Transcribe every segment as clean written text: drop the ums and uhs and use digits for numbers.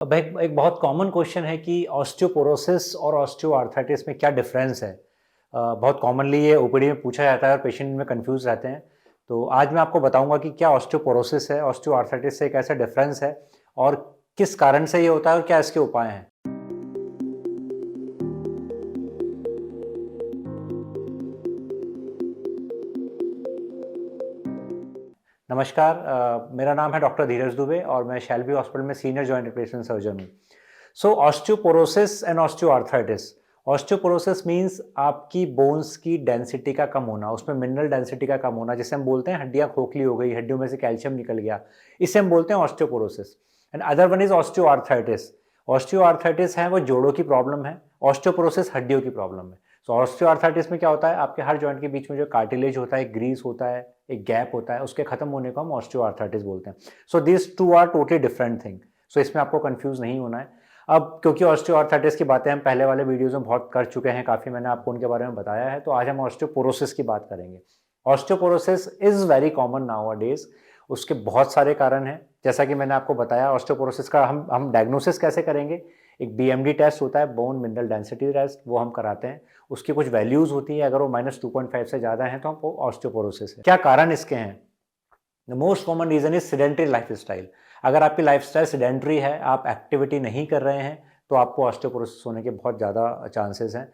अब एक बहुत कॉमन क्वेश्चन है कि ऑस्टियोपोरोसिस और ऑस्टियोआर्थराइटिस में क्या डिफरेंस है। बहुत कॉमनली ये ओपीडी में पूछा जाता है और पेशेंट में कंफ्यूज रहते हैं। तो आज मैं आपको बताऊंगा कि क्या ऑस्टियोपोरोसिस है, ऑस्टियोआर्थराइटिस से कैसा डिफरेंस है और किस कारण से ये होता है और क्या इसके उपाय हैं। नमस्कार, मेरा नाम है डॉक्टर धीरज दुबे और मैं शैल्बी हॉस्पिटल में सीनियर जॉइंट रिप्लेसमेंट सर्जन हूँ। So osteoporosis and osteoarthritis. Osteoporosis means आपकी बोन्स की डेंसिटी का कम होना, उसमें मिनरल डेंसिटी का कम होना, जिसे हम बोलते हैं हड्डियां खोखली हो गई, हड्डियों में से कैल्शियम निकल गया, इसे हम बोलते हैं osteoporosis. And other one is osteoarthritis. Osteoarthritis है वो जोड़ों की प्रॉब्लम है, ऑस्टियोपोरोसिस हड्डियों की प्रॉब्लम है। सो ऑस्टियोआर्थराइटिस में क्या होता है, आपके हर जॉइंट के बीच में जो कार्टिलेज होता है, एक ग्रीस होता है, एक गैप होता है, उसके खत्म होने को हम ऑस्टियोआर्थराइटिस बोलते हैं। So this two are totally different thing. So इसमें आपको कंफ्यूज नहीं होना है। अब क्योंकि ऑस्टियोआर्थराइटिस की बातें हम पहले वाले वीडियोस में बहुत कर चुके हैं, काफ़ी मैंने आपको उनके बारे में बताया है, तो आज हम ऑस्टियोपोरोसिस की बात करेंगे। Osteoporosis is very common now a days. उसके बहुत सारे कारण हैं, जैसा कि मैंने आपको बताया। ऑस्टियोपोरोसिस का हम डायग्नोसिस कैसे करेंगे? एक बीएमडी टेस्ट होता है, बोन मिनरल डेंसिटी टेस्ट, वो हम कराते हैं। उसकी कुछ वैल्यूज़ होती है, अगर वो -2.5 से ज़्यादा है तो हमको ऑस्टियोपोरोसिस है। क्या कारण इसके हैं? The most common reason is sedentary lifestyle. अगर आपकी लाइफस्टाइल सेडेंटरी है, आप एक्टिविटी नहीं कर रहे हैं, तो आपको ऑस्टियोपोरोसिस होने के बहुत ज़्यादा चांसेस हैं।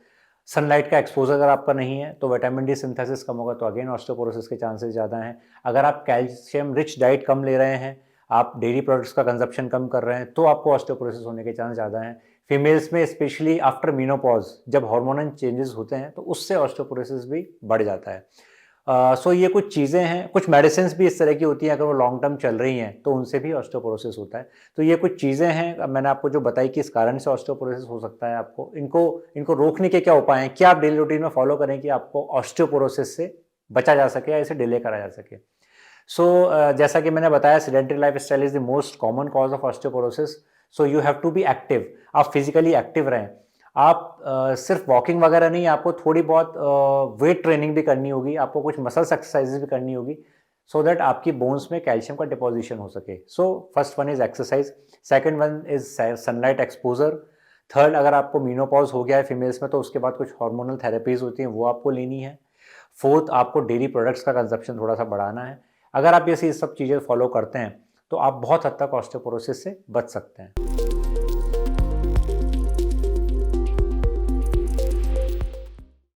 सनलाइट का एक्सपोजर अगर आपका नहीं है तो विटामिन डी सिंथेसिस कम होगा, तो अगेन ऑस्टियोपोरोसिस के चांसेस ज़्यादा हैं। अगर आप कैल्शियम रिच डाइट कम ले रहे हैं, आप डेयरी प्रोडक्ट्स का कंजप्शन कम कर रहे हैं, तो आपको ऑस्टियोपोरोसिस होने के चांस ज़्यादा हैं। फीमेल्स में स्पेशली आफ्टर मीनोपॉज, जब हार्मोनल चेंजेस होते हैं, तो उससे ऑस्टियोपोरोसिस भी बढ़ जाता है। सो ये कुछ चीज़ें हैं, कुछ मेडिसिन्स भी इस तरह की होती हैं, अगर वो लॉन्ग टर्म चल रही हैं तो उनसे भी ऑस्टियोपोरोसिस होता है। तो ये कुछ चीज़ें हैं, अब मैंने आपको जो बताई कि इस कारण से ऑस्टियोपोरोसिस हो सकता है। आपको इनको इनको रोकने के क्या उपाय हैं, क्या आप डेली रूटीन में फॉलो करें कि आपको ऑस्टियोपोरोसिस से बचा जा सके या इसे डिले करा जा सके। जैसा कि मैंने बताया, sedentary lifestyle is the most common cause of osteoporosis. So you have to be active. आप फिजिकली एक्टिव रहें। आप सिर्फ वॉकिंग वगैरह नहीं, आपको थोड़ी बहुत वेट ट्रेनिंग भी करनी होगी, आपको कुछ मसल्स एक्सरसाइजेज भी करनी होगी, सो दैट आपकी बोन्स में कैल्शियम का डिपोजिशन हो सके। So first one is exercise, second one is sunlight exposure, third, अगर आपको मीनोपॉज हो गया है फीमेल्स में तो उसके बाद कुछ हार्मोनल थेरेपीज होती हैं, वो आपको लेनी है। फोर्थ, आपको डेयरी प्रोडक्ट्स का कंजप्शन थोड़ा सा बढ़ाना है। अगर आप ये सब चीज़ें फॉलो करते हैं तो आप बहुत हद तक ऑस्टियोपोरोसिस से बच सकते हैं।